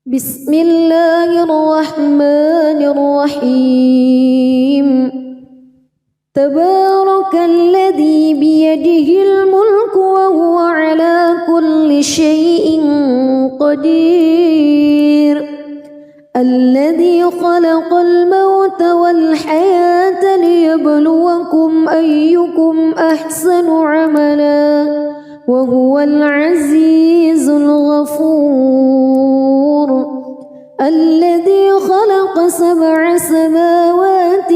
بسم الله الرحمن الرحيم تبارك الذي بيده الملك وهو على كل شيء قدير الذي خلق الموت والحياة ليبلوكم أيكم أحسن عملا وهو العزيز الغفور الذي خلق 7 سماوات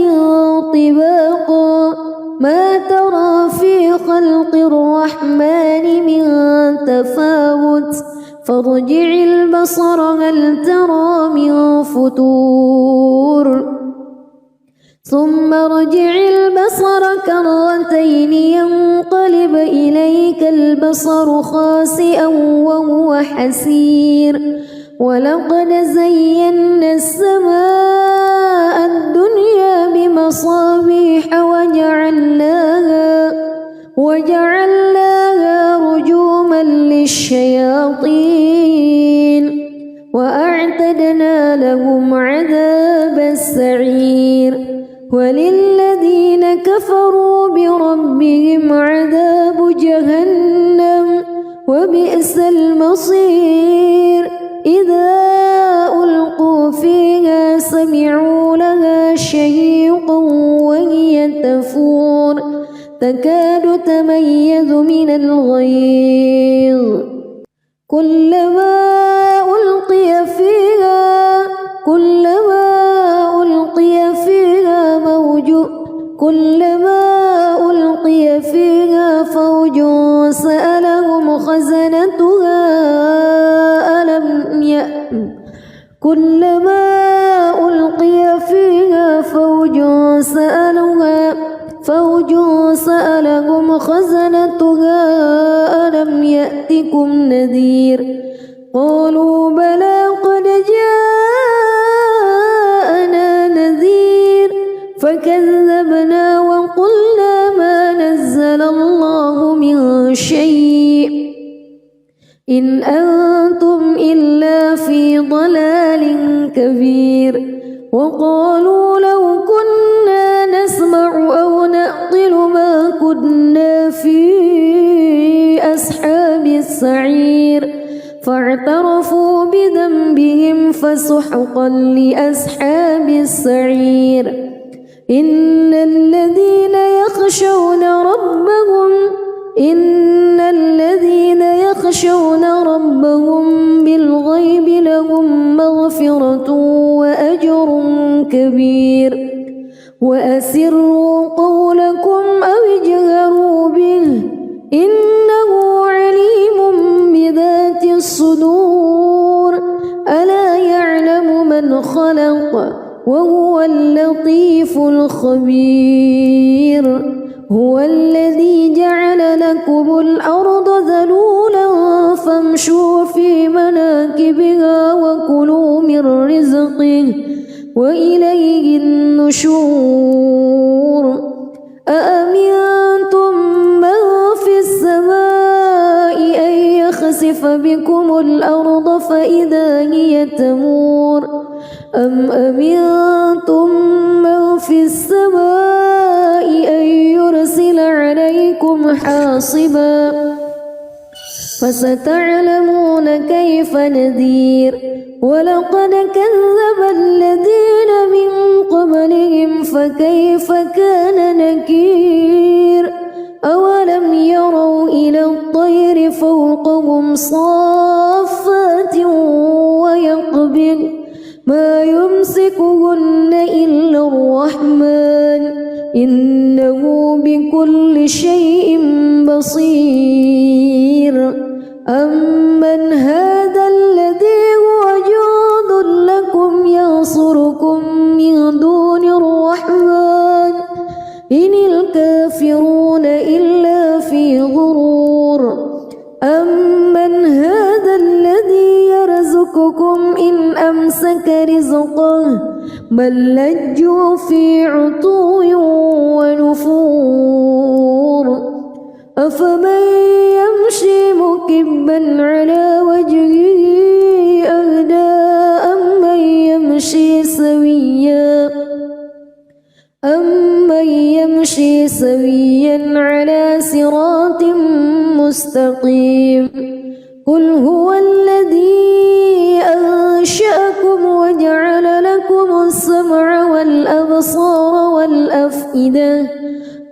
طباقا ما ترى في خلق الرحمن من تفاوت فارجع البصر هل ترى من فتور ثم ارجع البصر كرتين ينقلب إليك البصر خاسئا وهو حسير ولقد زينا السماء الدنيا بمصابيح وجعلناها رجوما للشياطين وأعتدنا لهم عذاب السعير وللذين كفروا بربهم عذاب جهنم وبئس المصير إذا ألقوا فيها سمعوا لها شهيقا وهي تفور تكاد تميز من الغيظ كلما ألقي فيها فوج سألهم خزنتها ألم يأتكم نذير قالوا بلى قد جاءنا نذير فكذبنا وقلنا ما نزل الله من شيء إن أنتم إلا في ضلال كبير وقالوا لو كنا نسمع أو نعقل ما كنا في أصحاب السعير فاعترفوا بذنبهم فسحقا لأصحاب السعير إن الذين يخشون ربهم بالغيب لهم مغفرة وأجر كبير وأسروا قولكم أو اجهروا به إنه عليم بذات الصدور ألا يعلم من خلق وهو اللطيف الخبير هو الذي جعل لكم الأرض ذلولا فامشوا في مناكبها وكلوا من رزقه وإليه النشور أأمنتم من في السماء أن يخسف بكم الأرض فإذا هي تمور أم أمنتم من في السماء أن يرسل عليكم حاصبا فستعلمون كيف نذير ولقد كذب الذين من قبلهم فكيف كان نكير أولم يروا إلى الطير فوقهم صافات ويقبض ما يمسكهن إلا الرحمن إنه بكل شيء بصير أمن هذا الذي هو جند لكم ينصركم من دون الرحمن إن الكافرون إلا في غرور أمن هذا الذي يرزقكم إن أمسك رزقه بل لجوا في عتو ونفور أفمن يمشي مكبا على وجهه أهدى سويا على صراط مستقيم قل هو الذي أنشأكم وجعل لكم السمع والأبصار والأفئدة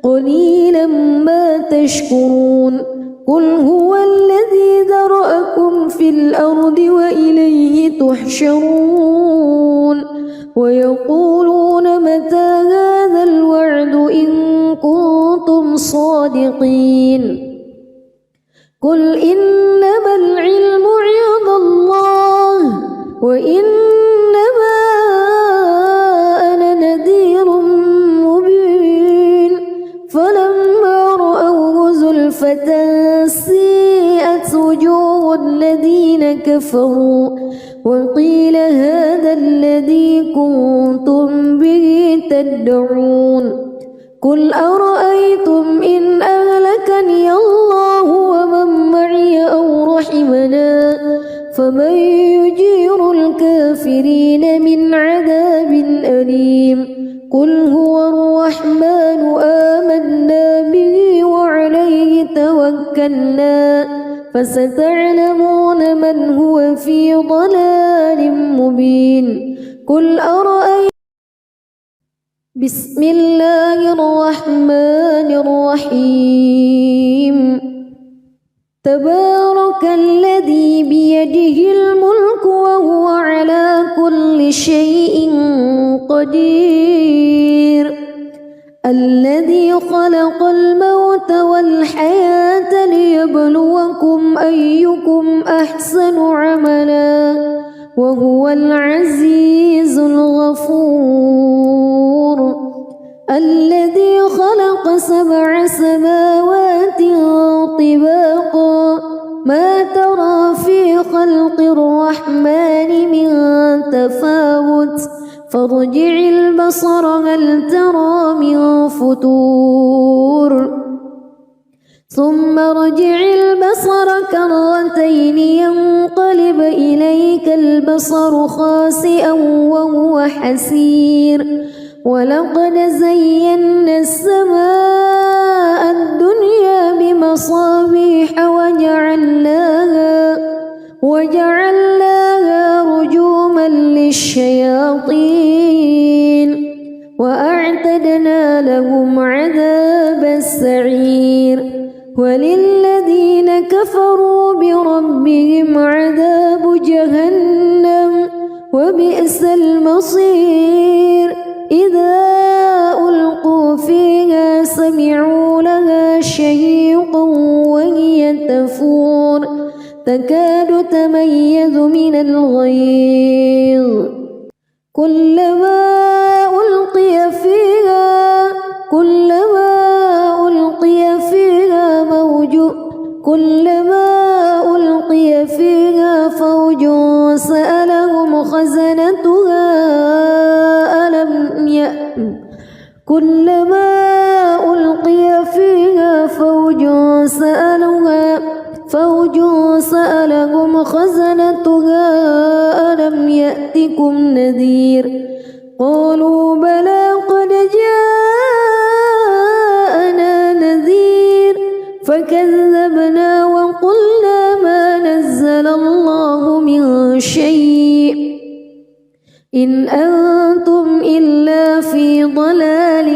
قليلا ما تشكرون قل هو الذي ذرأكم في الأرض وإليه تحشرون ويقولون متى هذا الوعد إن كنتم صادقين قل إنما العلم عند الله وإنما أنا نذير مبين فلما رأوه زلفة سيئت وجوه الذين كفروا وقيل هذا الذي كنتم به تدعون قل أرأيتم إن أهلكني الله ومن معي أو رحمنا فمن يجير الكافرين من عذاب أليم قل هو الرحمن آمنا به وعليه توكلنا فستعلمون من هو في ضلال مبين قل أرأيتم بسم الله الرحمن الرحيم تبارك الذي بيده الملك وهو على كل شيء قدير الذي خلق الموت والحياة ليبلوكم أيكم أحسن عملا وهو العزيز الغفور الذي خلق 7 سماوات طباقا ما ترى في خلق الرحمن من تفاوت فارجع البصر هل ترى من فتور ثم ارجع البصر كرتين ينقلب إليك البصر خاسئا وهو حسير ولقد زينا السماء الدنيا بمصابيح وجعلناها رجوما للشياطين وأعتدنا لهم عذاب السعير وللذين كفروا بربهم عذاب جهنم وبئس المصير إذا ألقوا فيها سمعوا لها شهيقا وهي تفور تكاد تميز من الغيظ كلما ألقي فيها فوج سألهم خزنتها ألم يأتكم نذير قالوا بلى قد جاءنا نذير فكذبنا وقلنا ما نزل الله من شيء إن أنتم إلا في ضلال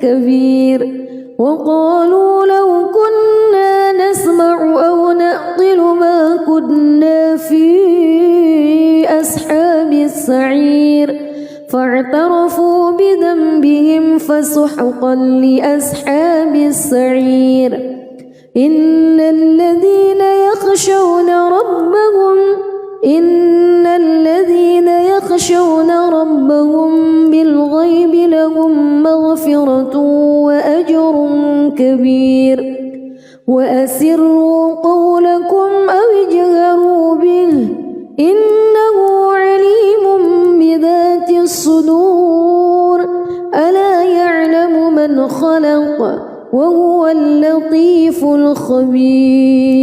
كبير وقالوا لو كنا نسمع أو نعقل ما كنا في أصحاب السعير فاعترفوا بذنبهم فسحقا لأصحاب السعير إن الذين يخشون ربهم بالغيب لهم مغفرة وأجر كبير وأسروا قولكم أو اجهروا به إنه عليم بذات الصدور ألا يعلم من خلق وهو اللطيف الخبير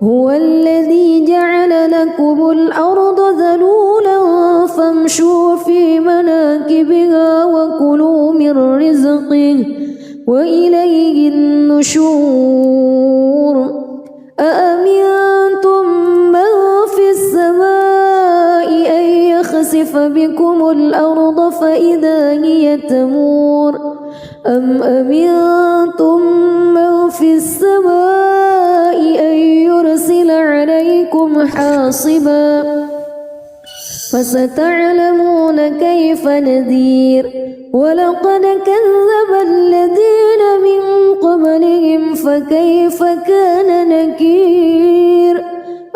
هو الذي جعل لكم الأرض ذلولا فامشوا في مناكبها وكلوا من رزقه وإليه النشور أأمنتم من في السماء أن يخسف بكم الأرض فإذا هي تمور أم أمنتم من في السماء أن يرسل عليكم حاصبا فستعلمون كيف نذير ولقد كذب الذين من قبلهم فكيف كان نكير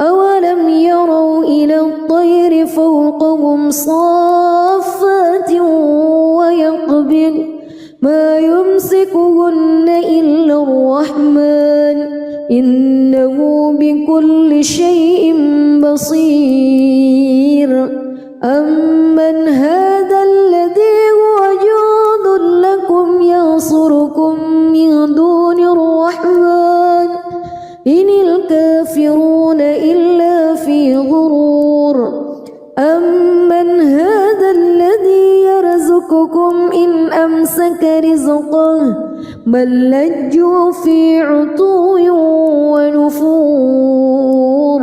أولم يروا إلى الطير فوقهم صافات ويقبض ما يمسكهن إلا الرحمن إنه بكل شيء بصير أمن هذا الذي هو جند لكم ينصركم من دون الرحمن إن الكافرون إلا في غرور أمن هذا الذي يرزقكم إن أمسك رزقه بل لجوا في عتو ونفور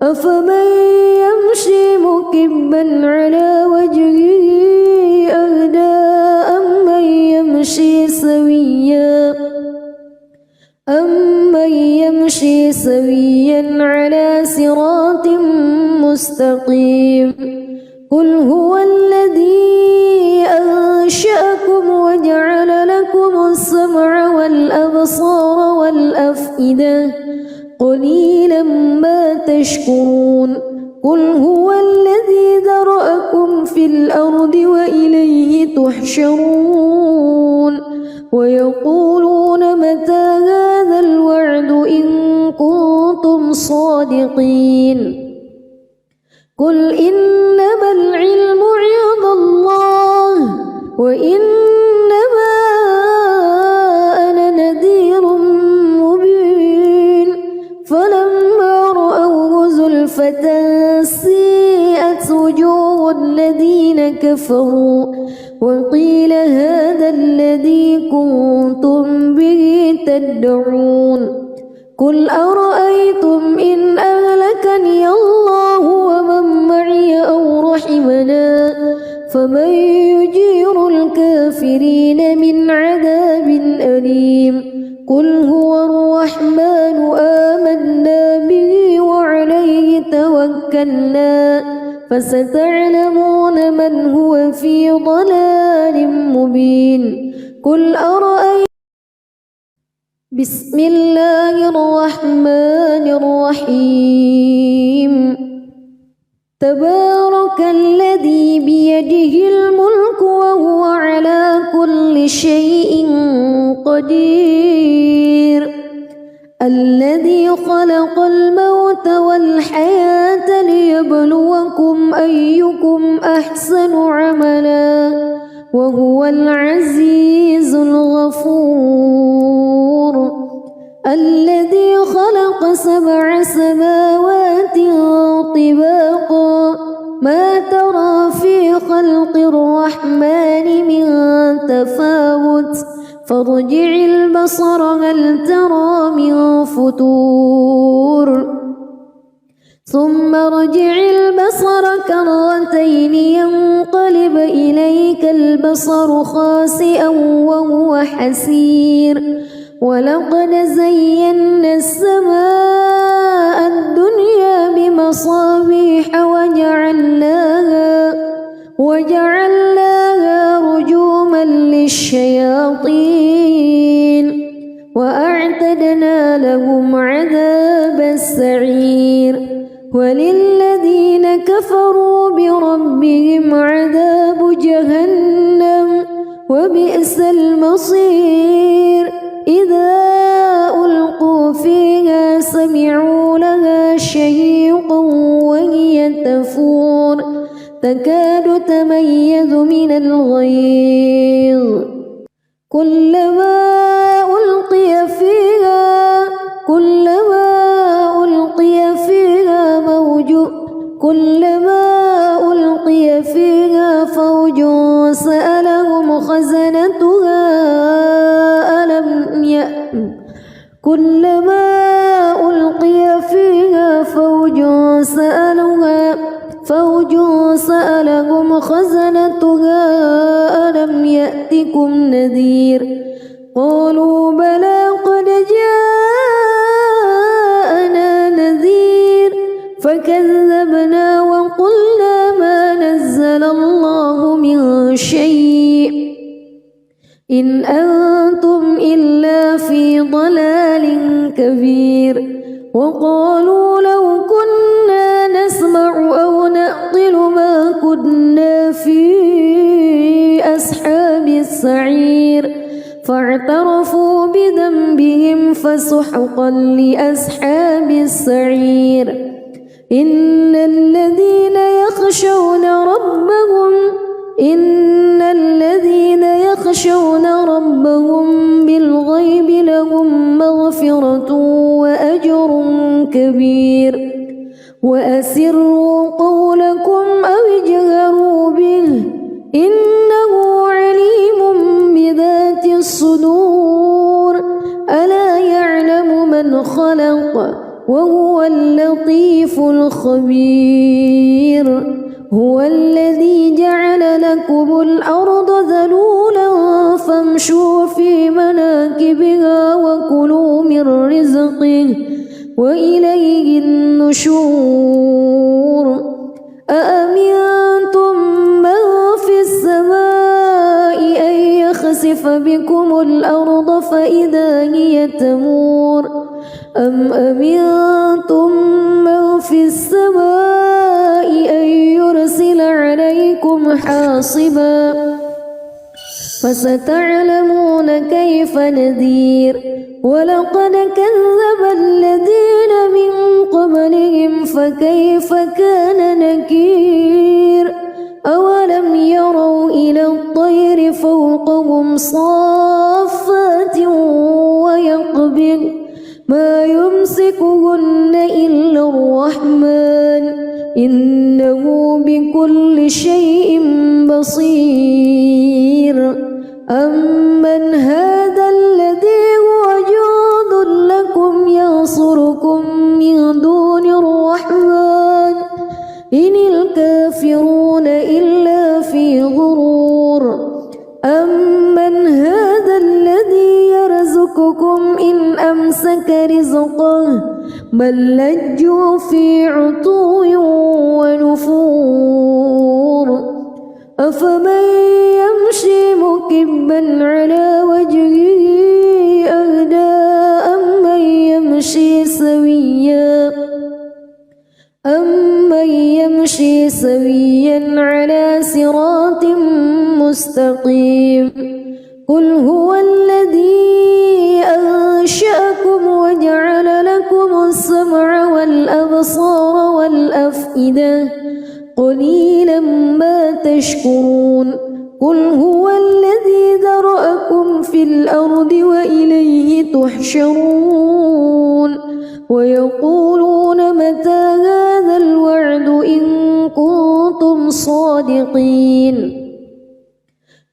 أفمن يمشي مكبا على وجهه أهدى أمن يمشي سويا على صراط مستقيم قل هو الذي أنشأكم وجعل لكم السمع والأبصار والأفئدة قليلا ما تشكرون قل هو الذي ذرأكم في الأرض وإليه تحشرون ويقولون متى هذا الوعد إن كنتم صادقين قل إنما العلم عند الله وإنما أنا نذير مبين فلما رأوه زلفة سيئت وجوه الذين كفروا وقيل هذا الذي كنتم به تدعون قل أرأيتم إن أهلكني الله ومن معي أو رحمنا فمن يجير الكافرين من عذاب أليم قل هو الرحمن آمنا به وعليه توكلنا فستعلمون من هو في ضلال مبين قل أرأيتم بسم الله الرحمن الرحيم تبارك الذي بيده الملك وهو على كل شيء قدير الذي خلق الموت والحياة ليبلوكم أيكم أحسن عملا وهو العزيز الغفور الذي خلق 7 سماوات طباقا ما ترى في خلق الرحمن من تفاوت فارجع البصر هل ترى من فتور ثم ارجع البصر كرتين ينقلب إليك البصر خاسئا وهو حسير ولقد زينا السماء الدنيا بمصابيح وجعلناها رجوما للشياطين وأعتدنا لهم عذاب السعير وللذين كفروا بربهم عذاب جهنم وبئس المصير إذا ألقوا فيها سمعوا لها شهيقا وهي تفور تكاد تميز من الغيظ كلما ألقي فيها فوج سألهم خزنتها كلما ألقي فيها فوج سألهم خزنتها ألم يأتكم نذير قالوا بلى قد جاءنا نذير فكذبنا وقلنا ما نزل الله من شيء إن أنتم إلا في ضلال كبير وقالوا لو كنا نسمع أو نعقل ما كنا في أصحاب السعير فاعترفوا بذنبهم فسحقا لأصحاب السعير إن الذين يخشون ربهم بالغيب لهم مغفرة وأجر كبير وأسروا قولكم أو اجهروا به إنه عليم بذات الصدور ألا يعلم من خلق وهو اللطيف الخبير هو الذي جعل لكم الأرض ذلولا فامشوا في مناكبها وكلوا من رزقه وإليه النشور أأمنتم من في السماء أن يخسف بكم الأرض فإذا هي تمور أم أمنتم من في السماء أن يرسل عليكم حاصبا فستعلمون كيف نذير ولقد كذب الذين من قبلهم فكيف كان نكير أولم يروا إلى الطير فوقهم صافات ويقبض ما يمسكهن إلا الرحمن إنه بكل شيء بصير أمن هذا الذي هو جند لكم ينصركم من دون الرحمن إن الكافرون إلا في غرور أمن هذا الذي يرزقكم إن أمسك رزقه بل لجوا في عتو ونفور أفمن يمشي مكبا على وجهه أهدى أمن يمشي سويا على صراط مستقيم قل هو الذي أنشأكم وجعل لكم السمع والأبصار والأفئدة قليلا ما تشكرون قل هو الذي ذرأكم في الأرض وإليه تحشرون ويقولون متى هذا الوعد إن كنتم صادقين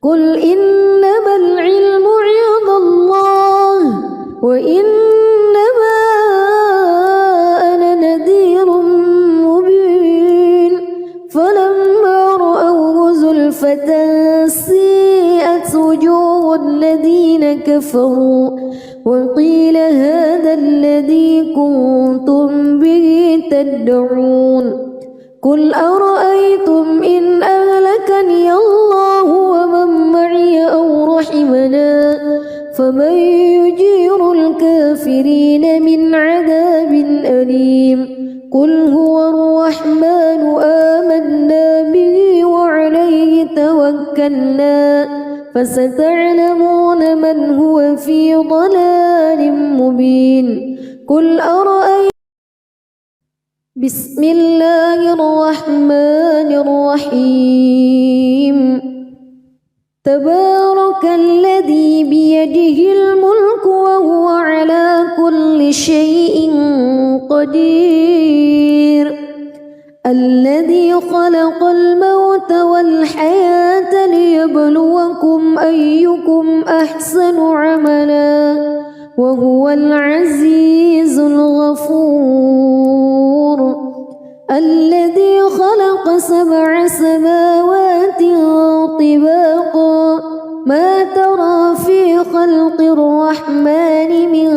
قل إنما العلم عند الله وإنما أنا نذير مبين فلما رأوه زلفة سيئت وجوه الذين كفروا وقيل هذا الذي كنتم به تدعون قل أرأيتم إن أهلكني الله ومن معي أو رحمنا فمن يجير الكافرين من عذاب أليم قل هو الرحمن آمنا به وعليه توكلنا فستعلمون من هو في ضلال مبين قل أرأيتم بسم الله الرحمن الرحيم تبارك الذي بيده الملك وهو على كل شيء قدير الذي خلق الموت والحياة ليبلوكم أيكم أحسن عملا وهو العزيز الغفور الذي خلق 7 سماوات طباقا ما ترى في خلق الرحمن من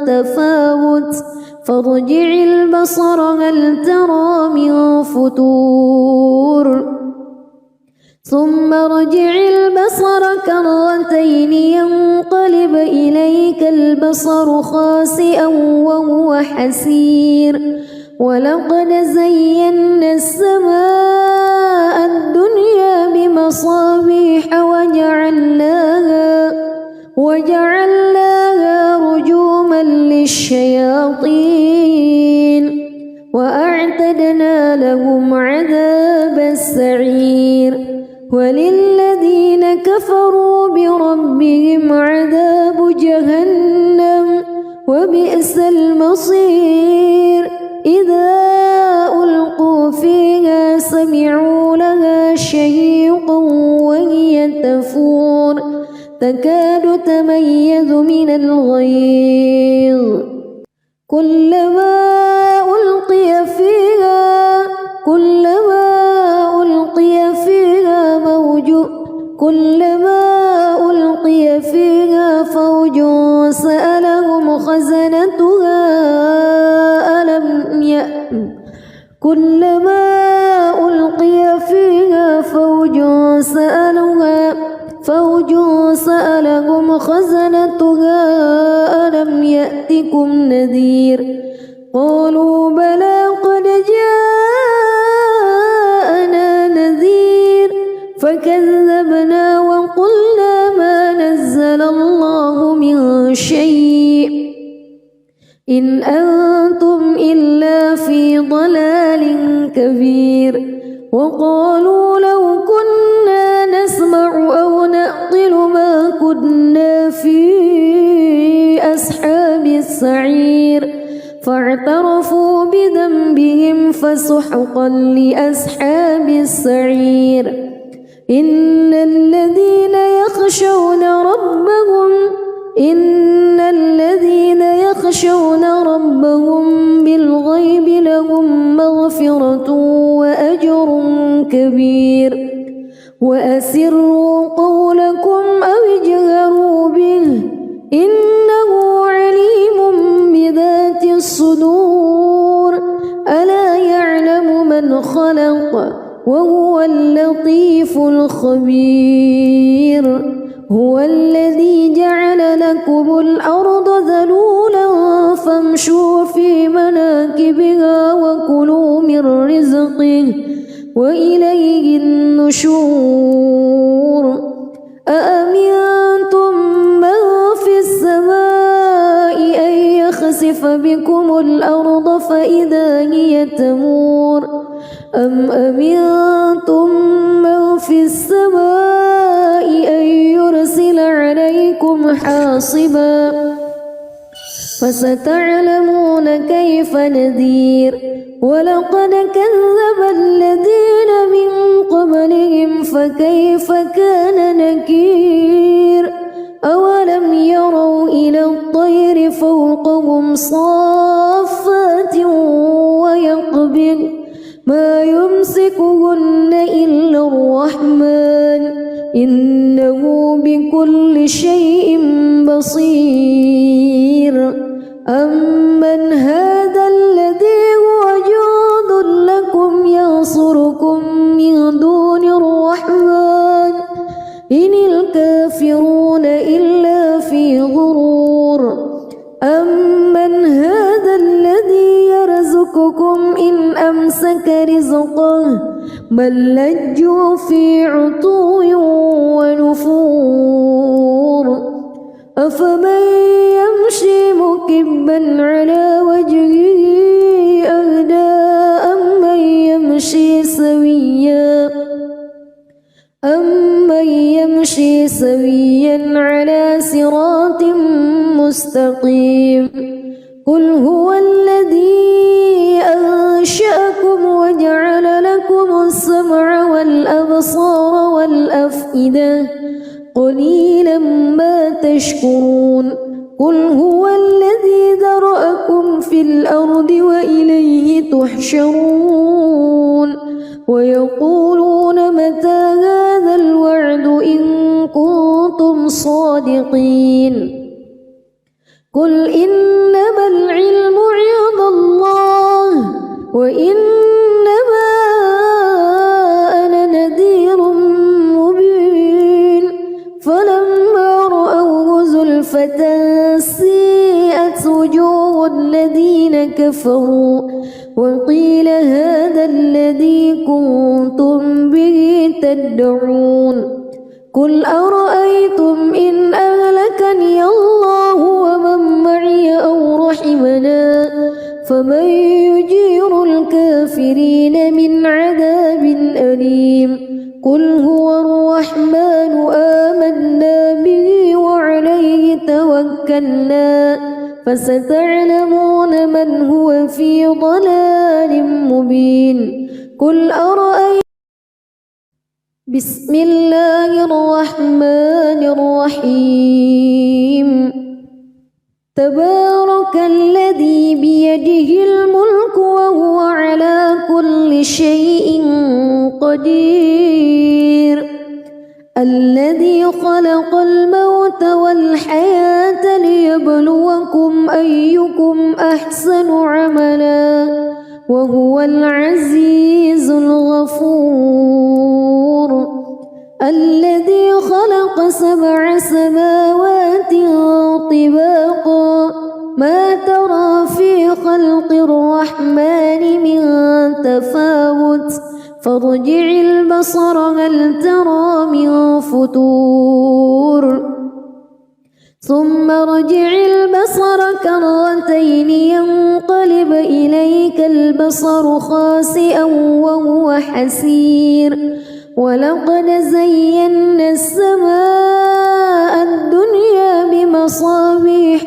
تفاوت فارجع البصر هل ترى من فطور ثم ارجع البصر كرتين ينقلب إليك البصر خاسئا وهو حسير ولقد زينا السماء الدنيا بمصابيح وجعلناها رجوما للشياطين وأعتدنا لهم عذاب السعير وللذين كفروا بربهم عذاب جهنم وبئس المصير إذا ألقوا فيها سمعوا لها شهيقا وهي تفور تكاد تميز من الغيظ كلما ألقي فيها فوج سألهم خزنتها ألم يأتكم نذير قالوا بلى قد جاءنا نذير فكذبنا وقلنا ما نزل الله من شيء إن أنتم إلا في ضلال كبير وقالوا لو كنا نسمع أو نعقل ما كنا في أصحاب السعير فاعترفوا بذنبهم فسحقا لأصحاب السعير إن الذين يخشون ربهم بالغيب لهم مغفرة وأجر كبير وأسروا قولكم أو اجهروا به إنه عليم بذات الصدور ألا يعلم من خلق وهو اللطيف الخبير هو الذي جعل لكم الأرض ذلولا فامشوا في مناكبها وكلوا من رزقه وإليه النشور أأمنتم من في السماء أن يخسف بكم الأرض فإذا هي تمور أم أمنتم من في السماء أن يرسل عليكم حاصبا فستعلمون كيف نذير ولقد كذب الذين من قبلهم فكيف كان نكير أولم يروا إلى الطير فوقهم صافات ويقبض ما يمسكهن إلا الرحمن إنه بكل شيء بصير أمن هذا الذي هو جند لكم ينصركم من دون الرحمن إن الكافرون إلا في غرور أمن هذا الذي يرزقكم إن أمسك رزقه بل لجوا في عتو ونفور أفمن يمشي مكبا على وجهه أهدى أمن يمشي سويا على صراط مستقيم قل هو الذي أنشأكم وجعل لكم السمع والأبصار والأفئدة قليلا ما تشكرون قل هو الذي ذرأكم في الأرض وإليه تحشرون ويقولون متى هذا الوعد إن كنتم صادقين قل إنما العلم عند الله وإنما أنا نذير مبين فلما رأوه زلفة سيئت وجوه الذين كفروا وقيل هذا الذي كنتم به تدعون قل أرأيتم إن أهلكني الله ومن معي أو رحمنا فمن يجير الكافرين من عذاب أليم قل هو الرحمن آمنا به وعليه توكلنا فستعلمون من هو في ضلال مبين قل أرأيتم بسم الله الرحمن الرحيم تبارك الذي بيده الملك وهو على كل شيء قدير الذي خلق الموت والحياة ليبلوكم أيكم أحسن عملا وهو العزيز الغفور الذي خلق 7 سماوات طباقا ما ترى في خلق الرحمن من تفاوت فارجع البصر هل ترى من فتور ثم ارجع البصر كرتين ينقلب إليك البصر خاسئا وهو حسير ولقد زينا السماء الدنيا بمصابيح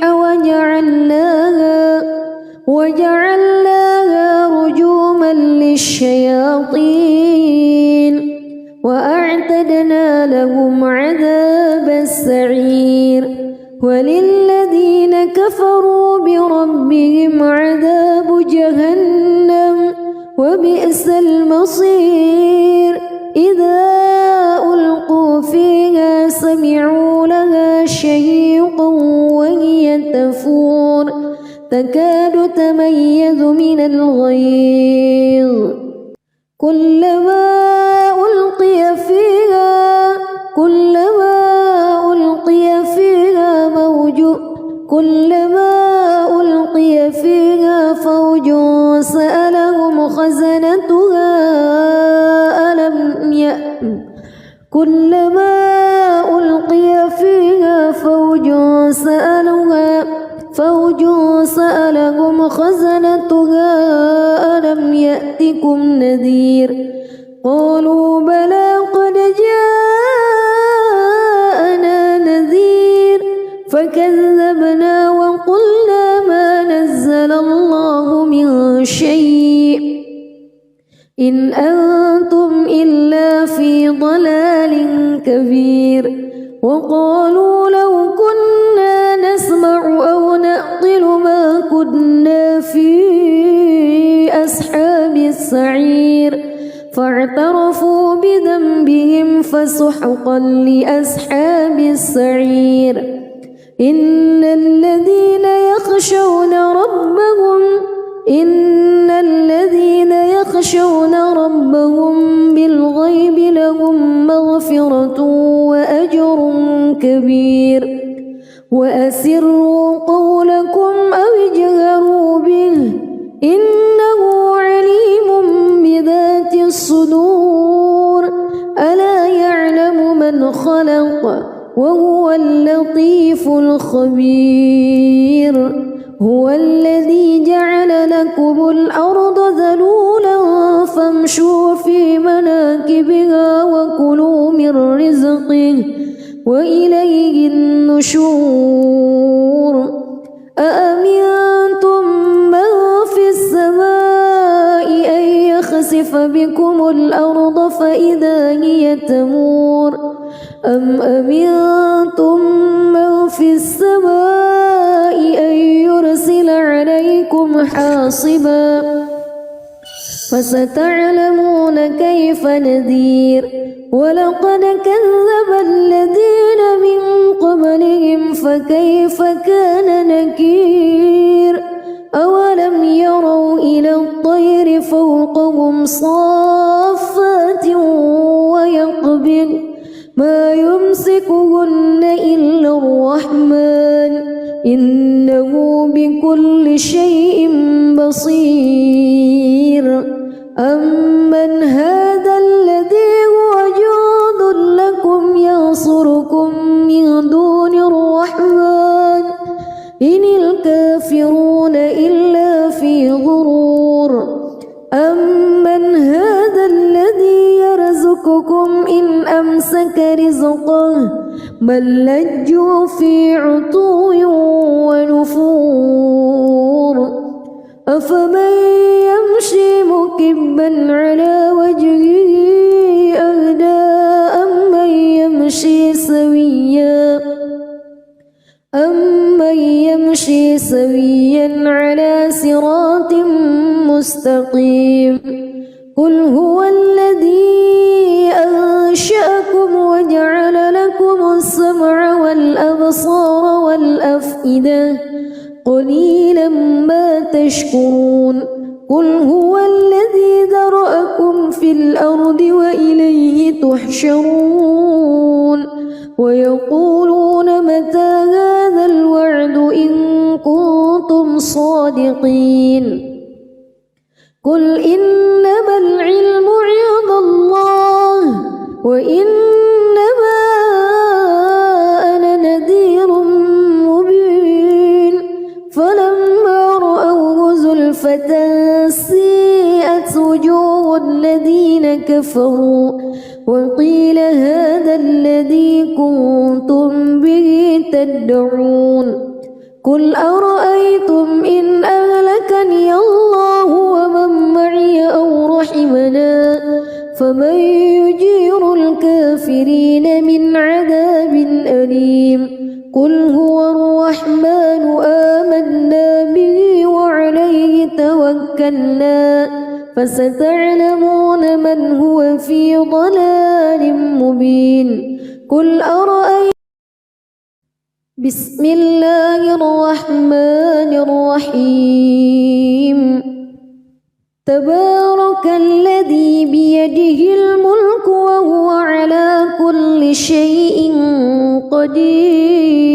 وجعلناها رجوما للشياطين وأعتدنا لهم عذاب السعير وللذين كفروا بربهم عذاب جهنم وبئس المصير إذا ألقوا فيها سمعوا لها شهيقا وهي تفور تكاد تميز من الغيظ كلما ألقي فيها فوج سألهم خزنتها كلما ألقي فيها فوج سألهم خزنتها ألم يأتكم نذير قالوا بلى قد جاءنا نذير فكذبنا وقلنا ما نزل الله من شيء إن أنتم إلا في ضلال كبير وقالوا لو كنا نسمع أو نعقل ما كنا في أصحاب السعير فاعترفوا بذنبهم فسحقا لأصحاب السعير إن الذين يخشون ربهم بالغيب لهم مغفرة وأجر كبير وأسروا قولكم أو اجهروا به إنه عليم بذات الصدور ألا يعلم من خلق وهو اللطيف الخبير هو الذي جعل لكم الأرض ذلولا فامشوا في مناكبها وكلوا من رزقه وإليه النشور أأمنتم من في السماء أن يخسف بكم الأرض فإذا هي تمور أم أمنتم من في السماء عليكم حاصبا فستعلمون كيف نذير ولقد كذب الذين من قبلهم فكيف كان نكير أولم يروا إلى الطير فوقهم صافات ويقبض ما يمسكهن إلا الرحمن إنه بكل شيء بصير أمن هذا الذي هو جند لكم ينصركم من دون الرحمن إن الكافرون إلا في غرور أمن هذا الذي يرزقكم إن أمسك رزقه بل لجوا في عتو ونفور أفمن يمشي مكبا على وجهه أهدى أمن يمشي سويا على صراط مستقيم قل هو الذي أنشأكم وجعل لكم السمع والأبصار والأفئدة قليلا ما تشكرون قل هو الذي ذرأكم في الأرض وإليه تحشرون ويقولون متى هذا الوعد إن كنتم صادقين قل إنما العلم عند الله وإنما أنا نذير مبين فلما رأوه زلفة سيئت وجوه الذين كفروا وقيل هذا الذي كنتم به تدعون قل أرأيتم إن أهلكني الله ومن معي أو رحمنا فمن يجير الكافرين من عذاب أليم قل هو الرحمن آمنا به وعليه توكلنا فستعلمون من هو في ضلال مبين قل أرأيتم بسم الله الرحمن الرحيم تبارك الذي بيده الملك وهو على كل شيء قدير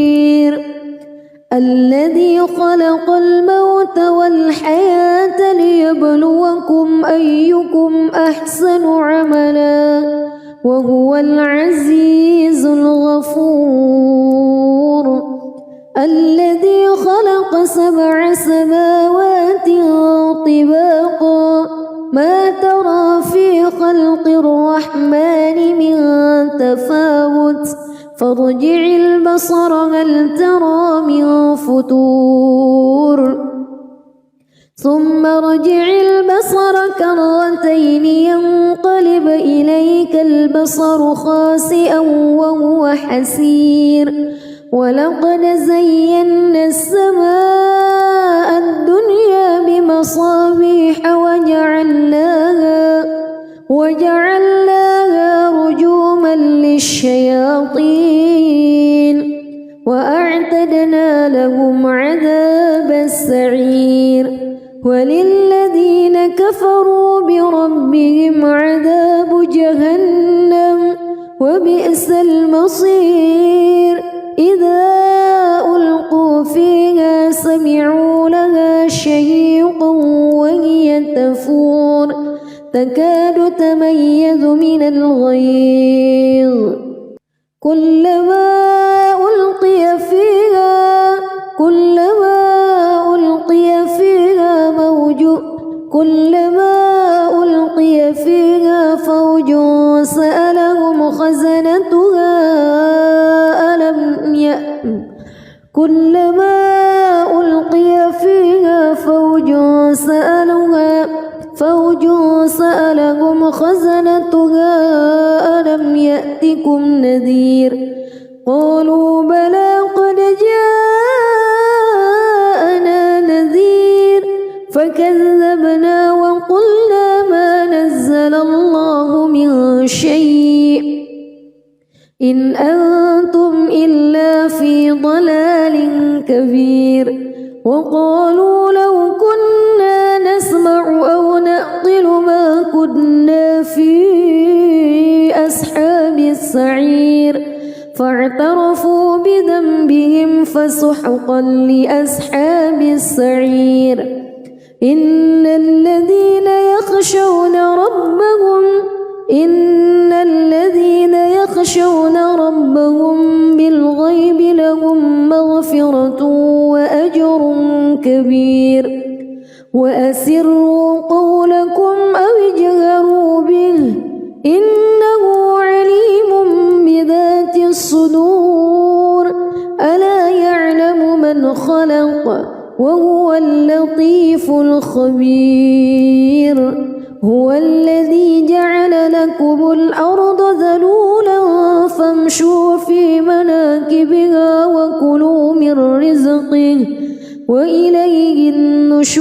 الذي خلق الموت والحياة ليبلوكم أيكم أحسن عملا وهو العزيز الغفور الذي خلق 7 سماوات طباقا ما ترى في خلق الرحمن من تفاوت فارجع البصر هل ترى من فتور ثم ارجع البصر كرتين ينقلب إليك البصر خاسئا وهو حسير ولقد زينا السماء الدنيا بمصابيح وجعلناها رجوما للشياطين وأعتدنا لهم عذاب السعير وللذين كفروا بربهم عذاب جهنم وبئس المصير إذا ألقوا فيها سمعوا لها شهيقا وهي تفور تكاد تميز من الغيظ كلما ألقي فيها فوج سألهم خزنتها كلما ألقي فيها فوج سألهم خزنتها ألم يأتكم نذير قالوا بلى قد جاءنا نذير شيء إن أنتم إلا في ضلال كبير وقالوا لو كنا نسمع أو نعقل ما كنا في أصحاب السعير فاعترفوا بذنبهم فسحقا لأصحاب السعير إن الذين يخشون ربهم بالغيب لهم مغفرة وأجر كبير وأسروا قولكم أو اجهروا به إنه عليم بذات الصدور ألا يعلم من خلق وهو اللطيف الخبير هو الذي جعل لكم الأرض ذلولا فامشوا في مناكبها وكلوا من رزقه وإليه النشور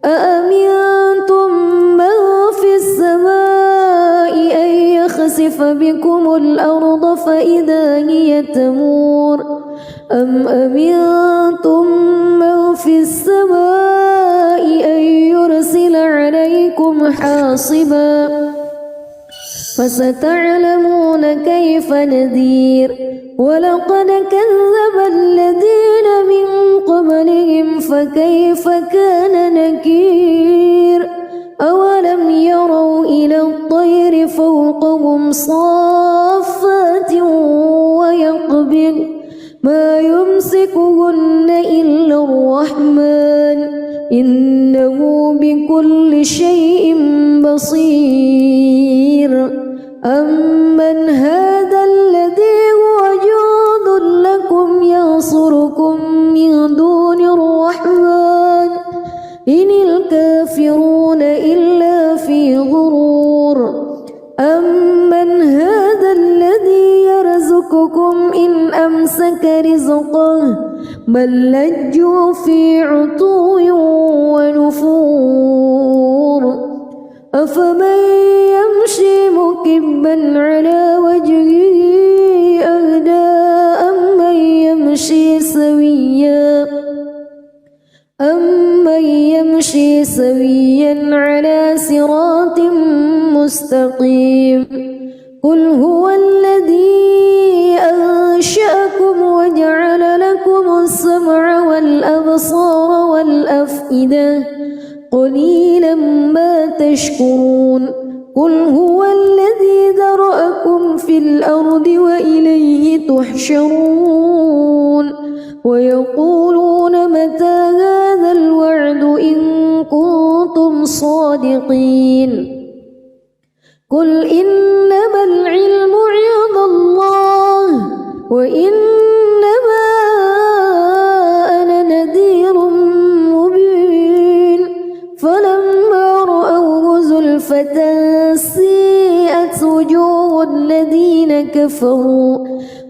أأمنتم من في السماء أن يخسف بكم الأرض فإذا هي تمور أم أمنتم من في السماء أن يرسل عليكم حاصبا فستعلمون كيف نذير ولقد كذب الذين من قبلهم فكيف كان نكير أولم يروا إلى الطير فوقهم صافات ويقبض ما يمسكهن إلا الرحمن إنه بكل شيء بصير أمن هذا الذي هو جند لكم ينصركم من دون الرحمن إن الكافرون إلا في غرور أمن هذا الذي يرزقكم إن أمسك رزقه بل لجوا في عتو ونفور أفمن يمشي مكبا على وجهه أهدى أمن يمشي سويا على صراط مستقيم قل هو الذي أنشأكم وجعل لكم السمع والأبصار والأفئدة قليلا ما تشكرون قل هو الذي ذرأكم في الأرض وإليه تحشرون ويقولون متى هذا الوعد إن كنتم صادقين قل إنما العلم عند الله وإنما أنا نذير مبين فلما رأوه زلفة سيئت وجوه الذين كفروا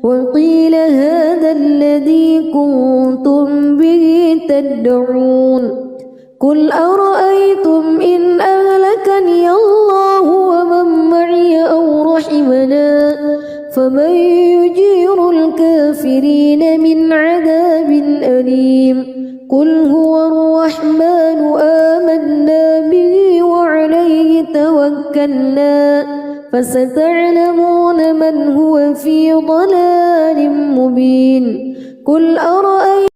وقيل هذا الذي كنتم به تدعون قل أرأيتم إن أهلكني الله ومن معي أو رحمنا فمن يجير الكافرين من عذاب أليم قل هو الرحمن آمنا به وعليه توكلنا فستعلمون من هو في ضلال مبين قل أرأيتم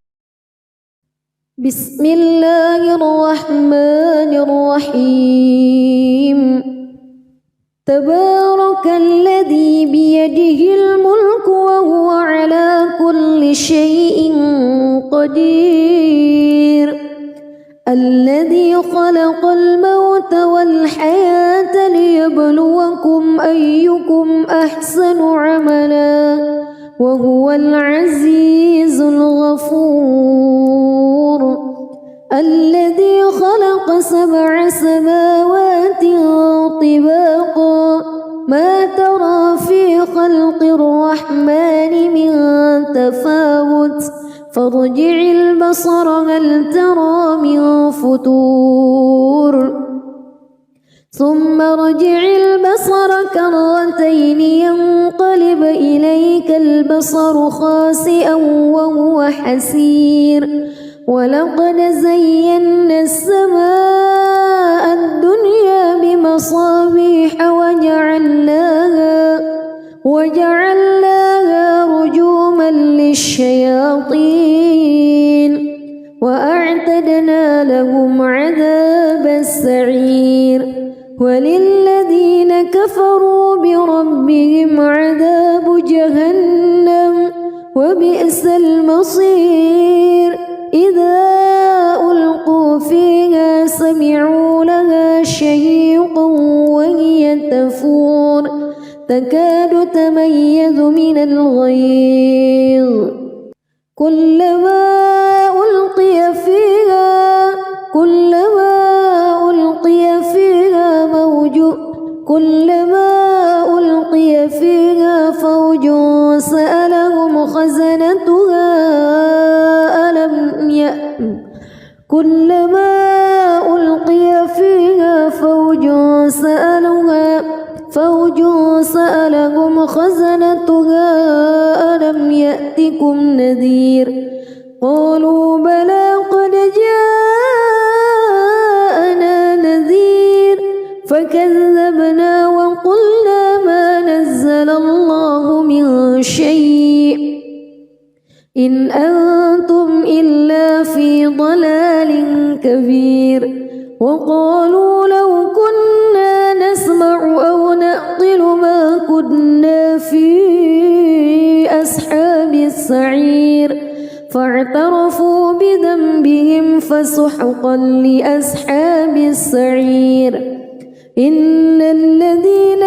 بسم الله الرحمن الرحيم تبارك الذي بيده الملك وهو على كل شيء قدير الذي خلق الموت والحياة ليبلوكم أيكم أحسن عملا وهو العزيز الغفور الذي خلق 7 سماوات طباقا ما ترى في خلق الرحمن من تفاوت فارجع البصر هل ترى من فتور ثم ارجع البصر كرتين ينقلب إليك البصر خاسئا وهو حسير ولقد زينا السماء الدنيا بمصابيح وجعلناها رجوما للشياطين وأعتدنا لهم عذاب السعير وللذين كفروا بربهم عذاب جهنم وبئس المصير إذا ألقوا فيها سمعوا لها شهيقا وهي تفور تكاد تميز من الغيظ كلما ألقي فيها فوج سألهم خزنتها ألم يأتكم نذير قالوا بلى قد جاءنا نذير فكذبنا وقلنا ما نزل الله من شيء إن أنتم إلا في ضلال كبير وقالوا لو كنا نسمع أو نعقل ما كنا في أصحاب السعير فاعترفوا بذنبهم فسحقا لأصحاب السعير إن الذين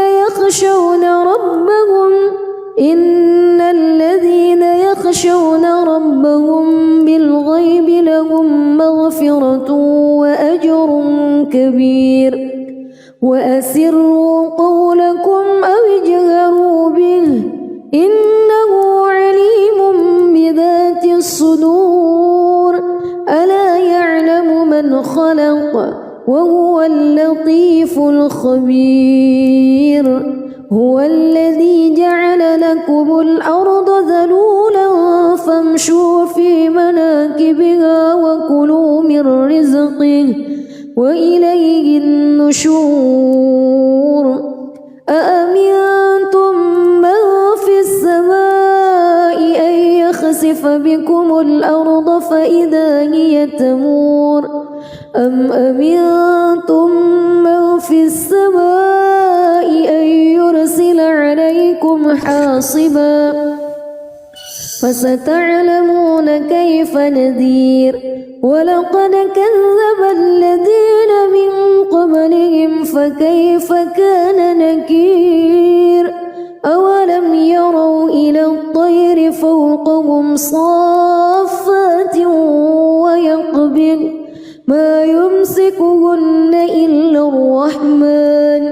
يخشون ربهم بالغيب لهم مغفرة وأجر كبير وأسروا قولكم أو اجهروا به إنه عليم بذات الصدور ألا يعلم من خلق وهو اللطيف الخبير هو الذي جعل لكم الأرض ذلولا فامشوا في مناكبها وكلوا من رزقه وإليه النشور أأمنتم من في السماء أن يخسف بكم الأرض فإذا هي تمور أم أمنتم من في السماء أن يرسل عليكم حاصبا فستعلمون كيف نذير ولقد كذب الذين من قبلهم فكيف كان نكير أولم يروا إلى الطير فوقهم صافات ويقبض ما يمسكهن إلا الرحمن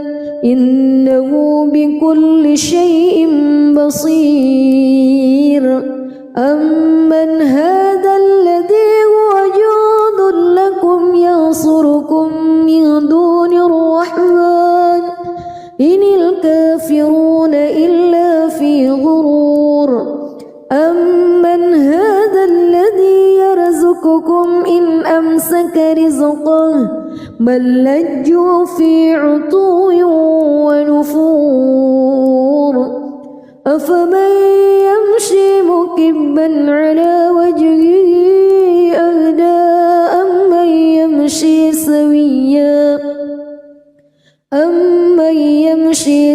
إنه بكل شيء بصير أمن هذا الذي هو جند لكم ينصركم من دون الرحمن إن الكافرون إلا في غرور أمن هذا الذي يرزقكم إن أمسك رزقه بل لجوا في عتو ونفور أفمن يمشي مكبا على وجهه أهدى أمن يمشي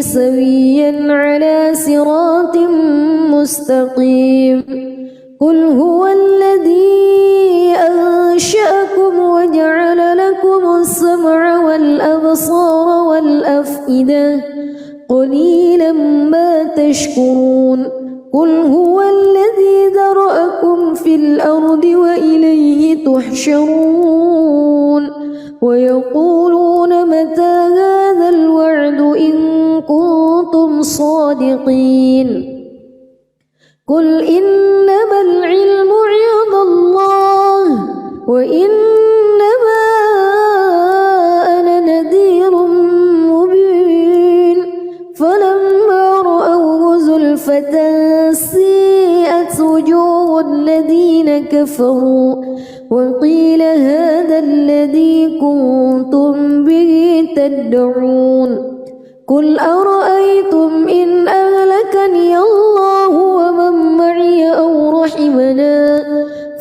سويا على صراط مستقيم قل هو الذي أنشأكم وجعل لكم السمع والأبصار والأفئدة قليلا ما تشكرون قل هو الذي ذرأكم في الأرض وإليه تحشرون ويقولون متى هذا الوعد إن كنتم صادقين قل إنما العلم عند الله وإنما أنا نذير كفروا وقيل هذا الذي كنتم به تدعون قل أرأيتم إن أهلكني الله ومن معي أو رحمنا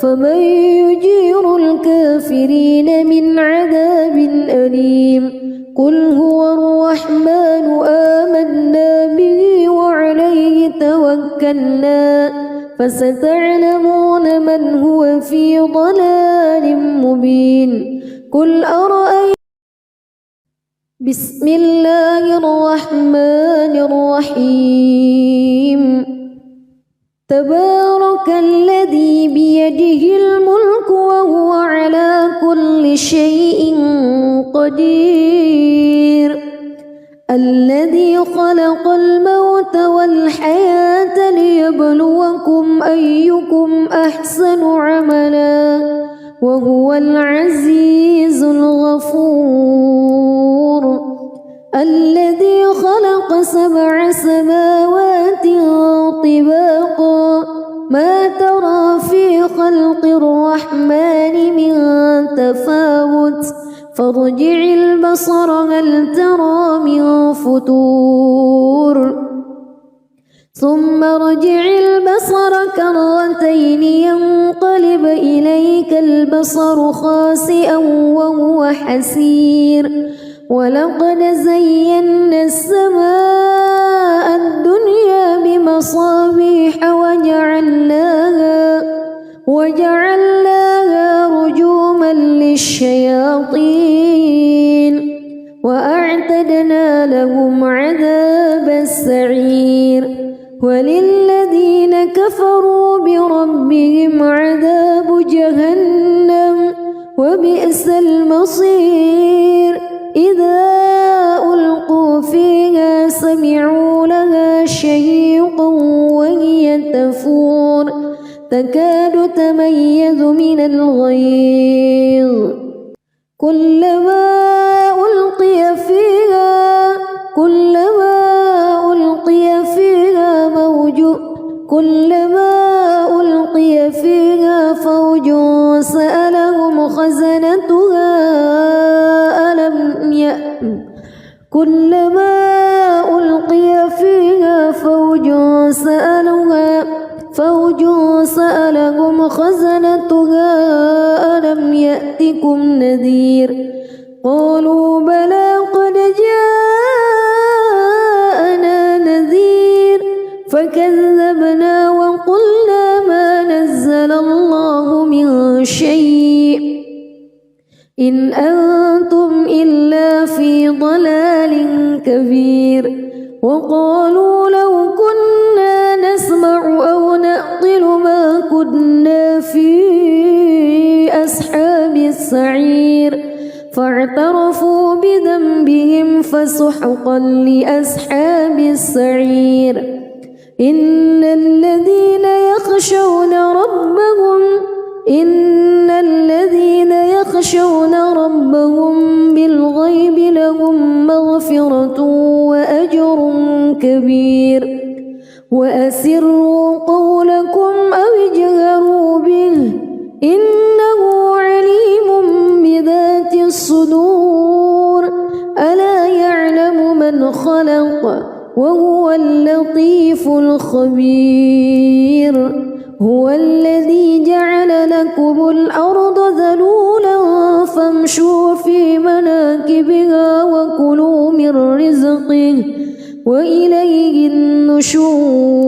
فمن يجير الكافرين من عذاب أليم قل هو الرحمن آمنا به وعليه توكلنا فستعلمون من هو في ضلال مبين قل أرأيتم بسم الله الرحمن الرحيم تبارك الذي بيده الملك وهو على كل شيء قدير الذي خلق الموت والحياة ليبلوكم أيكم أحسن عملا وهو العزيز الغفور الذي خلق 7 سماوات طباقا ما ترى في خلق الرحمن من تفاوت فارجع البصر هل ترى من فتور ثم ارجع البصر كرتين ينقلب إليك البصر خاسئا وهو حسير ولقد زينا السماء الدنيا بمصابيح وجعلناها رجوما للشياطين وأعتدنا لهم عذاب السعير وللذين كفروا بربهم عذاب جهنم وبئس المصير إذا ألقوا فيها سمعوا لها شهيقا وهي تفور تكاد تميز من الغيظ كلما ألقي فيها فوج سألهم خزنتها كلما ألقي فيها فوج سألهم خزنتها ألم يأتكم نذير قالوا بلى قد جاءنا نذير فكذبنا وقلنا ما نزل الله من شيء إن أنتم إلا في ضلال كبير وقالوا لو كنا نسمع أو نعقل ما كنا في أصحاب السعير فاعترفوا بذنبهم فسحقا لأصحاب السعير إن الذين يخشون ربهم بالغيب لهم مغفرة وأجر كبير وأسروا قولكم أو اجهروا به إنه عليم بذات الصدور ألا يعلم من خلق وهو اللطيف الخبير هو الذي جعل لكم الأرض ذلولا فامشوا في مناكبها وكلوا من رزقه وإليه النشور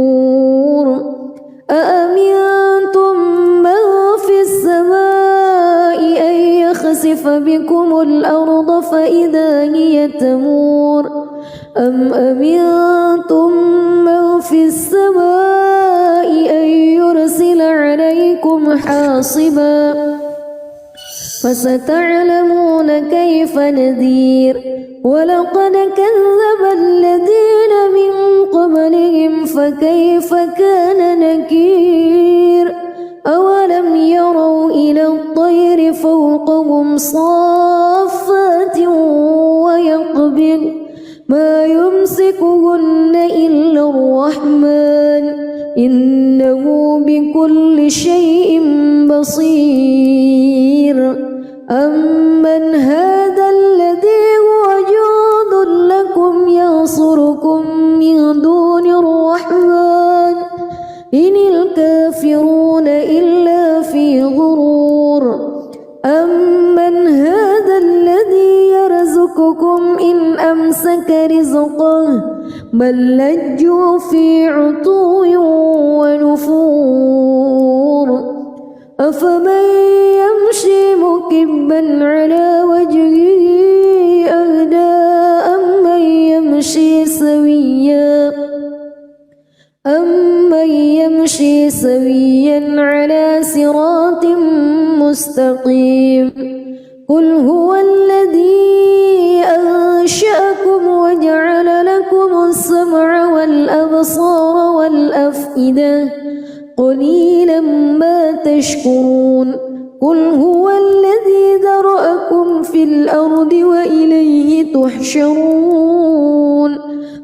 أأمنتم من في السماء أن يخسف بكم الأرض فإذا هي تمور أم أمنتم من في السماء أن يرسل عليكم حاصبا فستعلمون كيف نذير ولقد كذب الذين من قبلهم فكيف كان نكير أولم يروا إلى الطير فوقهم صافات ويقبض ما يمسكهن إلا الرحمن إنه بكل شيء بصير أمن هذا الذي هو جند لكم ينصركم من دون الرحمن إن الكافرون إلا في غرور أمن هذا الذي يرزقكم إن أمسك رزقه بل لجوا في عتو ونفور أفمن يمشي مكبا على وجهه أهدى أمن يمشي سويا على صراط مستقيم قل هو الذي أنشأكم وجعل لكم السمع والأبصار والأفئدة قليلا ما تشكرون قل هو الذي ذرأكم في الأرض وإليه تحشرون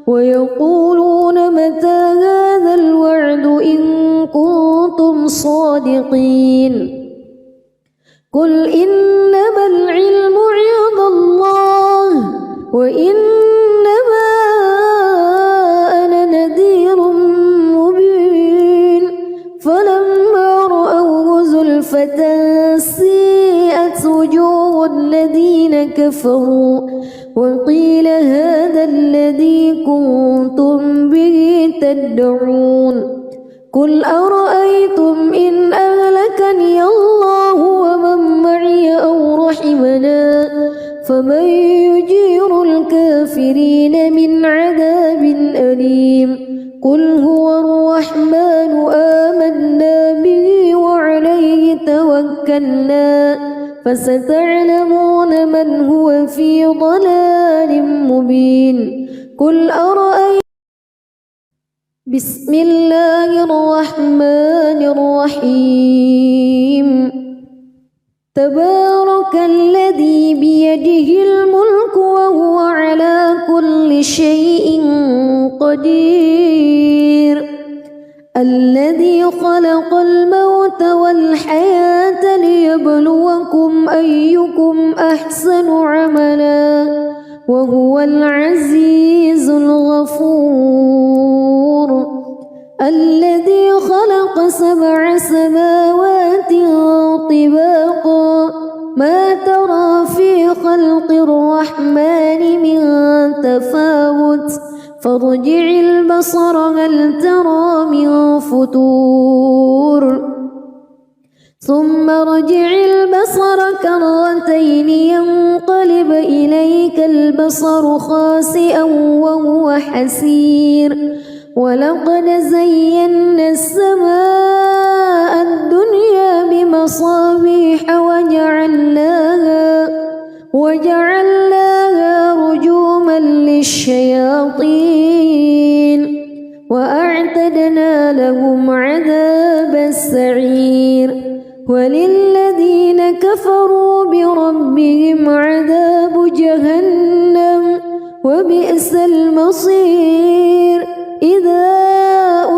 ويقولون متى هذا الوعد إن كنتم صادقين قل إنما العلم عند الله وإنما أنا نذير مبين فلما رأوه زلفة سيئت وجوه الذين كفروا وقيل هذا الذي كنتم به تدعون قل أرأيتم إن أهلكني الله ومن معي أو رحمنا فمن يجير الكافرين من عذاب أليم قل هو الرحمن آمنا به وعليه توكلنا فستعلمون من هو في ضلال مبين قل أرأيتم بسم الله الرحمن الرحيم تبارك الذي بيده الملك وهو على كل شيء قدير الذي خلق الموت والحياة ليبلوكم أيكم أحسن عملا وهو العزيز الغفور الذي خلق 7 سماوات طباقا ما ترى في خلق الرحمن من تفاوت فارجع البصر هل ترى من فتور ثم ارجع البصر كرتين ينقلب إليك البصر خاسئا وهو حسير ولقد زينا السماء الدنيا بمصابيح وجعلناها رجوما للشياطين وأعتدنا لهم عذاب السعير وللذين كفروا بربهم عذاب جهنم وبئس المصير إذا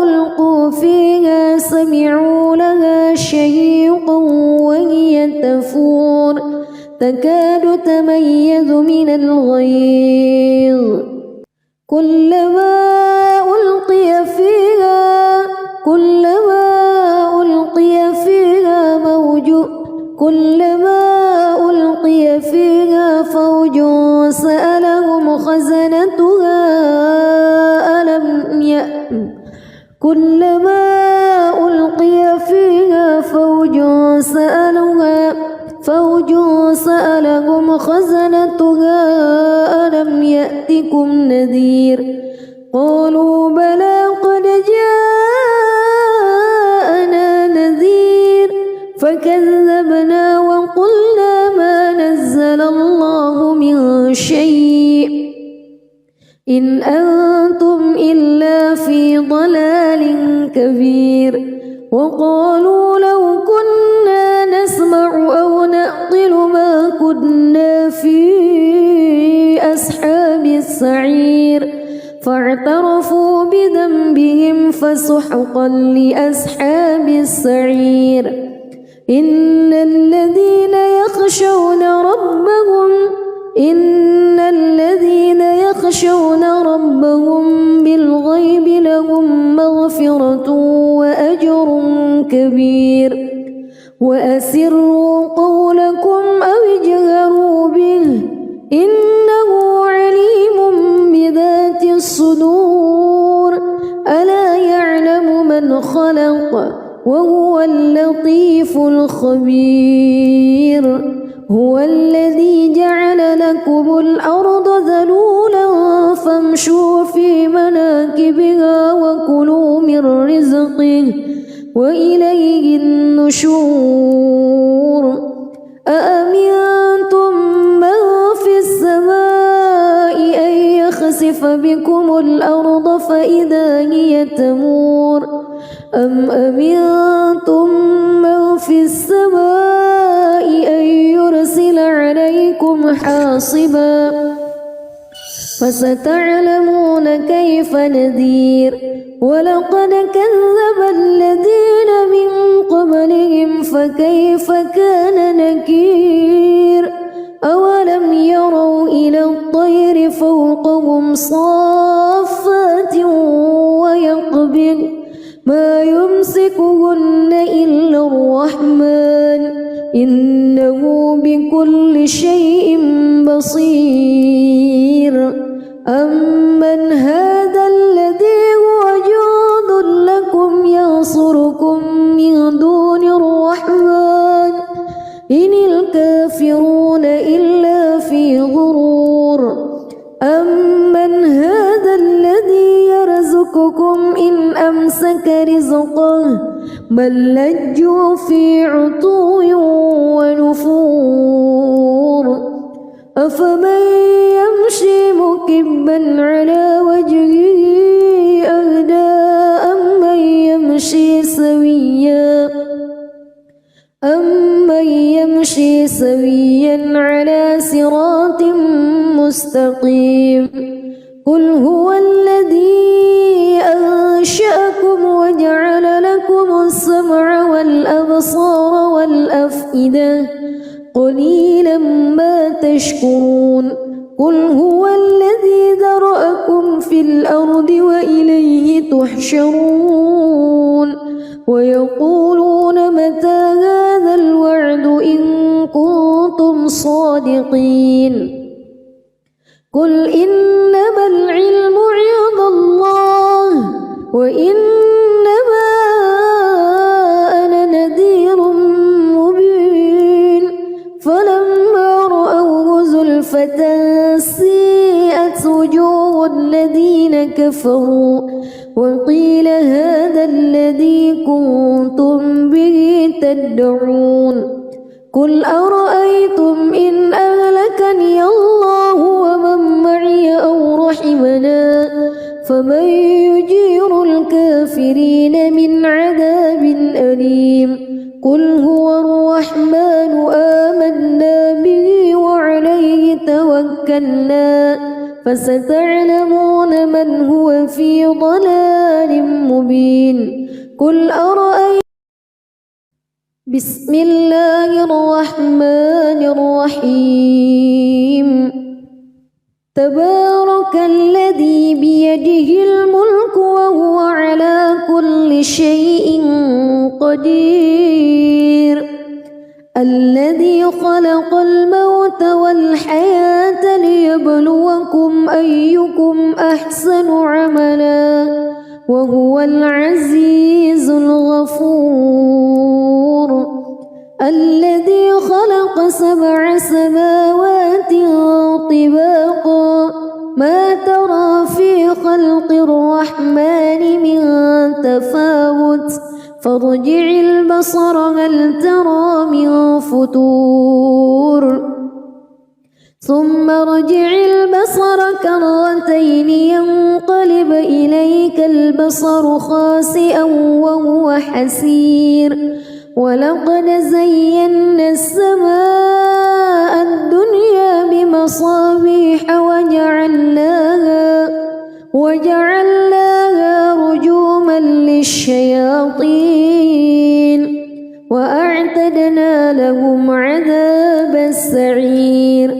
ألقوا فيها سمعوا لها شهيقا وهي تفور تكاد تميز من الغيظ كلما ألقي فيها فوج سألهم خزنتها ألم يأتكم نذير قالوا بلى قد جاءنا نذير فكذبنا وقلنا ما نزل الله من شيء إن أنتم إلا في ضلال كبير وقالوا لو كنا نسمع أو نعقل ما كنا في أصحاب السعير فاعترفوا بذنبهم فسحقا لأصحاب السعير إن الذين يخشون ربهم بالغيب لهم مغفرة وأجر كبير وأسروا قولكم أو اجهروا به إنه عليم بذات الصدور ألا يعلم من خلق وهو اللطيف الخبير هو الذي جعل لكم الأرض ذلولا فامشوا في مناكبها وكلوا من رزقه وإليه النشور أأمنتم من في السماء أن يخسف بكم الأرض فإذا هي تمور أم أمنتم من في السماء أن يرسل عليكم حاصبا فستعلمون كيف نذير ولقد كذب الذين من قبلهم فكيف كان نكير أولم يروا إلى الطير فوقهم صافات ويقبض ما يمسكهن إلا الرحمن إنه بكل شيء بصير أمن هذا الذي هو جند لكم ينصركم من دون الرحمن إن الكافرون إلا في غرور أمن هذا الذي يرزقكم إن أمسك رزقه بل لجوا في عتو ونفور أفمن يمشي مكبا على وجهه أهدى أمن يمشي سويا على صراط مستقيم قل هو الذي أنشأكم وجعل لكم السمع والأبصار والأفئدة قليلا ما تشكرون قل هو الذي ذرأكم في الأرض وإليه تحشرون ويقولون متى هذا الوعد إن كنتم صادقين قل إنما العلم عند الله وإنما أنا نذير مبين فلما رأوه زلفة سيئت وجوه الذين كفروا وقيل هذا الذي كنتم به تدعون قل أرأيتم إن أهلكني الله ومن معي أو رحمنا فمن يجير الكافرين من عذاب أليم قل هو الرحمن آمنا به وعليه توكلنا فستعلمون من هو في ضلال مبين قل أرأيتم بسم الله الرحمن الرحيم تبارك الذي بيده الملك وهو على كل شيء قدير الذي خلق الموت والحياة ليبلوكم أيكم أحسن عملا وهو العزيز الغفور الذي خلق 7 سماوات طباقا ما ترى في خلق الرحمن من تفاوت فارجع البصر هل ترى من فتور ثم ارجع البصر كرتين ينقلب إليك البصر خاسئا وهو حسير ولقد زينا السماء الدنيا بمصابيح وجعلناها رجوما للشياطين وأعتدنا لهم عذاب السعير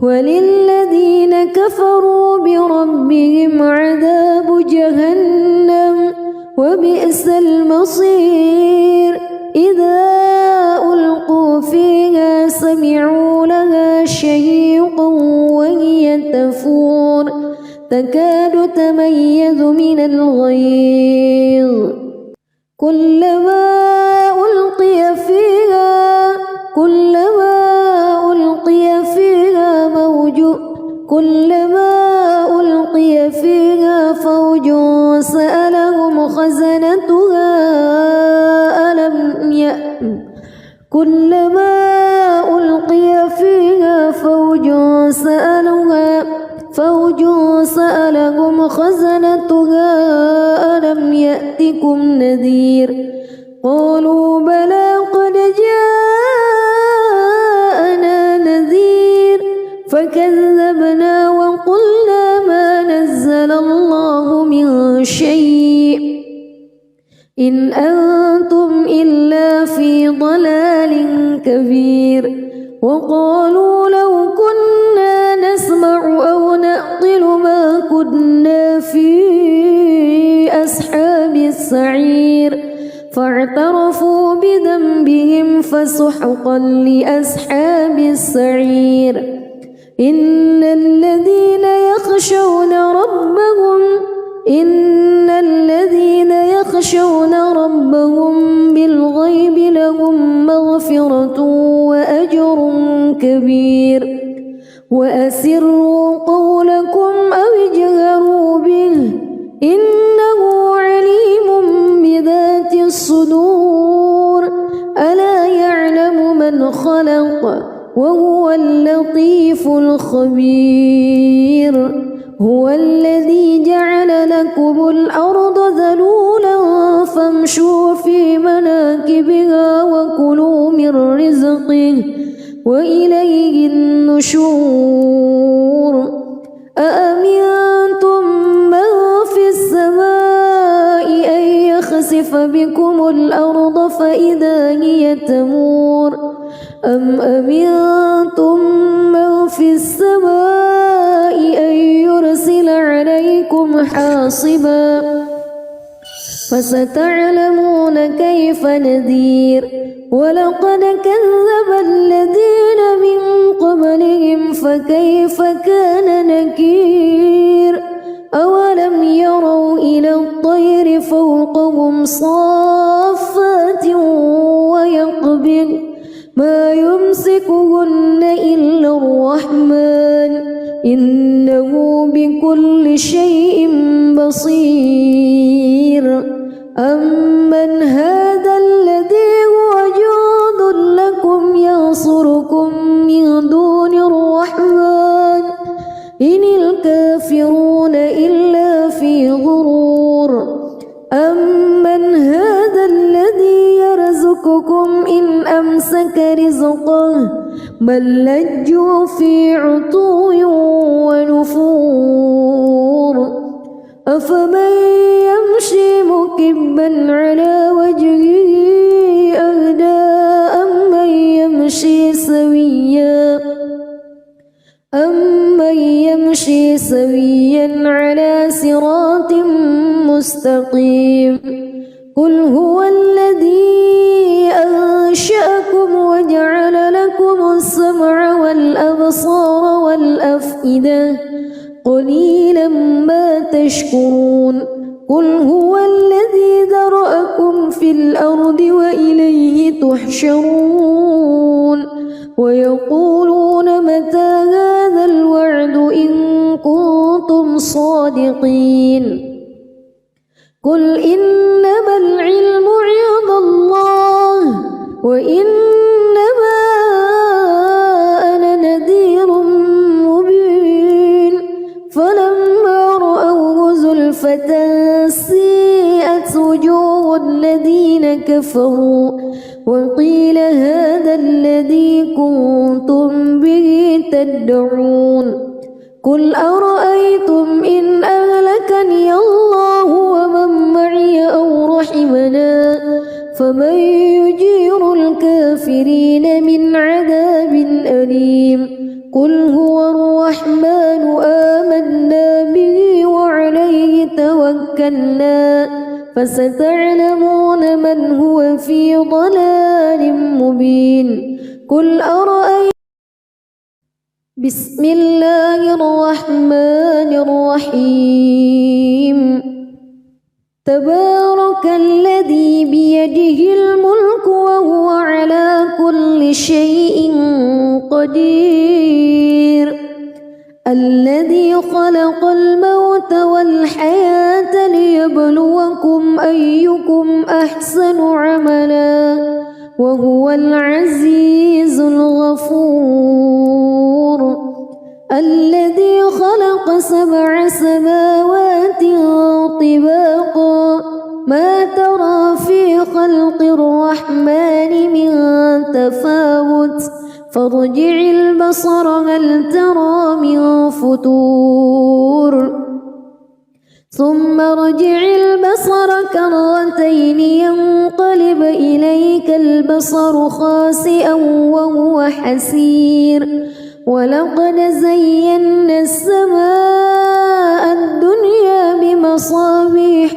وللذين كفروا بربهم عذاب جهنم وبئس المصير إذا ألقوا فيها سمعوا لها شهيقا وهي تفور تكاد تميز من الغيظ كلما ألقي فيها فوج سألهم خزنتها ألم يأتكم نذير قالوا بلى قد جاءنا نذير فكذبنا وقلنا ما نزل الله من شيء إن أنتم إلا في ضلال كبير وقالوا لو كنا نسمع أو نعقل ما كنا في أصحاب السعير فاعترفوا بذنبهم فسحقا لأصحاب السعير إن الذين يخشون ربهم بالغيب لهم مغفرة وأجر كبير وأسروا قولكم أو اجهروا به إنه عليم بذات الصدور ألا يعلم من خلق وهو اللطيف الخبير هو الذي جعل لكم الأرض ذلولا فامشوا في مناكبها وكلوا من رزقه وإليه النشور أأمنتم من في السماء أن يخسف بكم الأرض فإذا هي تمور أم أمنتم من في السماء أن يرسل عليكم حاصبا فستعلمون كيف نذير ولقد كذب الذين من قبلهم فكيف كان نكير أولم يروا إلى الطير فوقهم صافات ويقبض ما يمسكهن إلا الرحمن إنه بكل شيء بصير أمن هذا الذي هو جند لكم ينصركم من دون الرحمن إن الكافرون إلا في غرور أمن هذا الذي يرزقكم إن أمسك رزقه بل لجوا في عتو ونفور أفمن يمشي مكبا على وجهه أهدى أمن يمشي سويا على صراط مستقيم قل هو الذي أنشأكم وجعل لكم السمع والأبصار والأفئدة قليلا ما تشكرون قل هو الذي ذرأكم في الأرض وإليه تحشرون ويقولون متى هذا الوعد إن كنتم صادقين قل إنما العلم عند الله وإنما أنا نذير مبين فلما رأوه زلفة سيئت وجوه الذين كفروا وقيل هذا الذي كنتم به تدعون قل أرأيتم إن أهلكني كلا فستعلمون من هو في ضلال مبين قل أرأيتم بسم الله الرحمن الرحيم تبارك الذي بيده الملك وهو على كل شيء قدير الذي خلق الموت والحياة ليبلوكم أيكم أحسن عملا وهو العزيز الغفور الذي خلق 7 سماوات طباقا ما ترى في خلق الرحمن من تفاوت فارجع البصر هل ترى من فتور ثم ارجع البصر كرتين ينقلب إليك البصر خاسئا وهو حسير ولقد زينا السماء الدنيا بمصابيح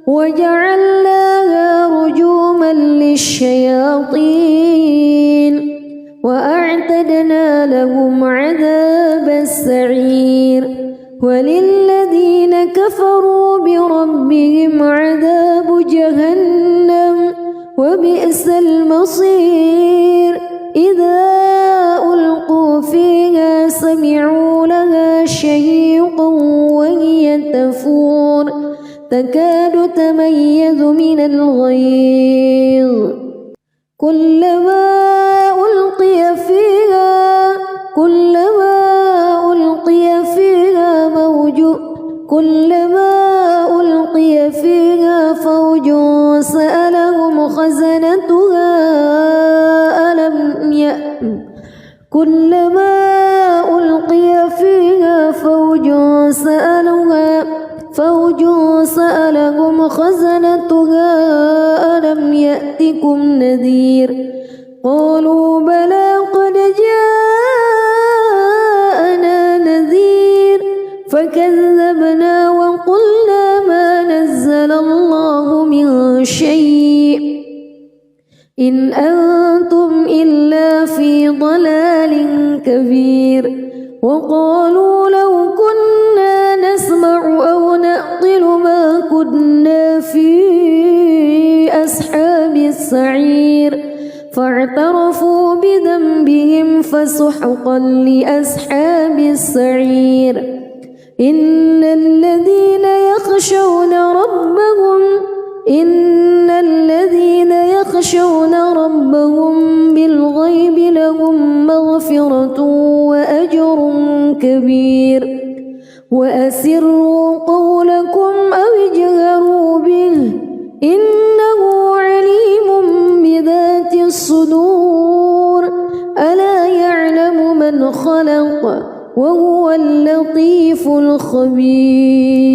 وجعلناها رجوما للشياطين وأعتدنا لهم عذاب السعير وللذين كفروا بربهم عذاب جهنم وبئس المصير إذا ألقوا فيها سمعوا لها شهيقا وهي تفور تكاد تميز من الغيظ كلما ألقي فيها فوج سألهم خزنتها كلما ألقي فيها فوج سألهم خزنتها ألم يأتكم نذير قالوا بلى قد جاءنا نذير فكذبنا وقلنا ما نزل الله من شيء إن أنتم إلا في ضلال كبير وقالوا لو كنا نسمع أو نعقل ما كنا في أصحاب السعير فاعترفوا بذنبهم فسحقا لأصحاب السعير إن الذين يخشون ربهم بالغيب لهم مغفرة وأجر كبير وأسروا قولكم أو اجهروا به إنه عليم بذات الصدور ألا يعلم من خلق وهو اللطيف الخبير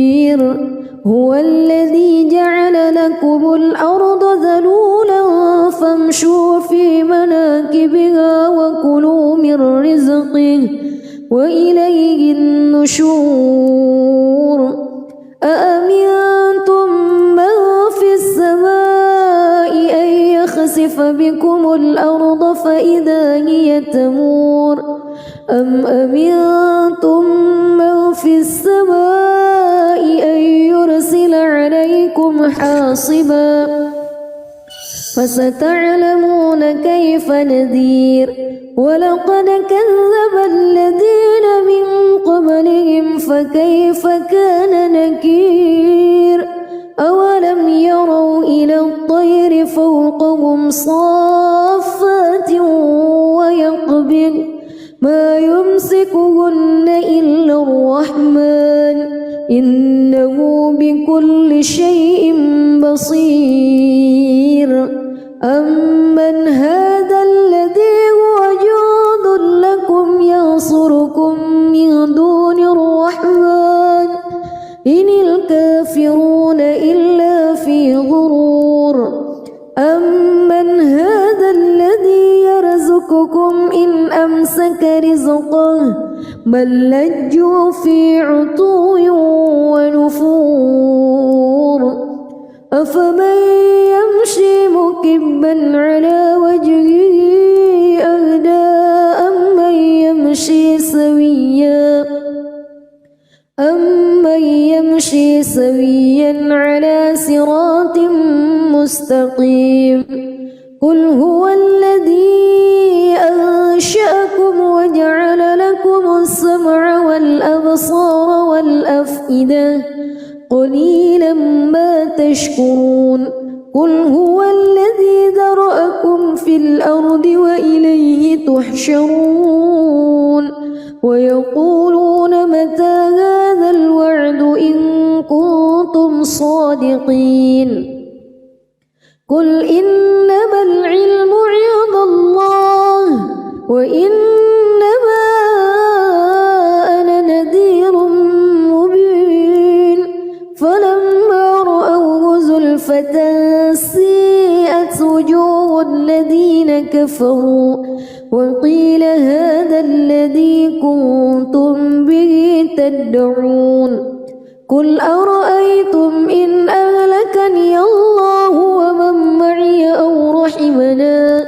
هو الذي جعل لكم الأرض ذلولا فامشوا في مناكبها وكلوا من رزقه وإليه النشور أأمنتم من في السماء أن يخسف بكم الأرض فإذا هي تمور أم أمنتم من في السماء أن يرسل عليكم حاصبا فستعلمون كيف نذير ولقد كذب الذين من قبلهم فكيف كان نكير أولم يروا إلى الطير فوقهم صافات ويقبض ما يمسكهن إلا الرحمن إنه بكل شيء بصير أمن هذا الذي هو جند لكم ينصركم من دون الرحمن إن الكافرون إلا في غرور أمن هذا الذي يرزقكم إن أمسك رزقه بل لجوا في عتو النفور أفمن يمشي مكبا على وجهه أهدى أمن يمشي سويا على صراط مستقيم قل هو الذي أنشأكم وجعل لكم السمع والأبصار والأفئدة قليلا ما تشكرون قل هو الذي ذرأكم في الأرض وإليه تحشرون ويقولون متى هذا الوعد إن كنتم صادقين قل إنما العلم عند الله وإنما أنا نذير مبين فلما رأوه زلفة سيئت وجوه الذين كفروا وقيل هذا الذي كنتم به تدعون قل أرأيتم إن أهلكني الله ومن معي أو رحمنا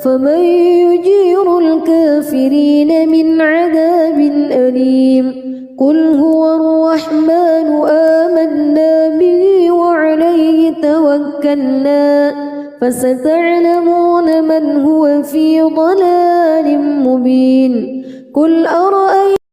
فمن يجير الكافرين من عذاب أليم قل هو الرحمن آمنا به وعليه توكلنا فستعلمون من هو في ضلال مبين قل أرأيتم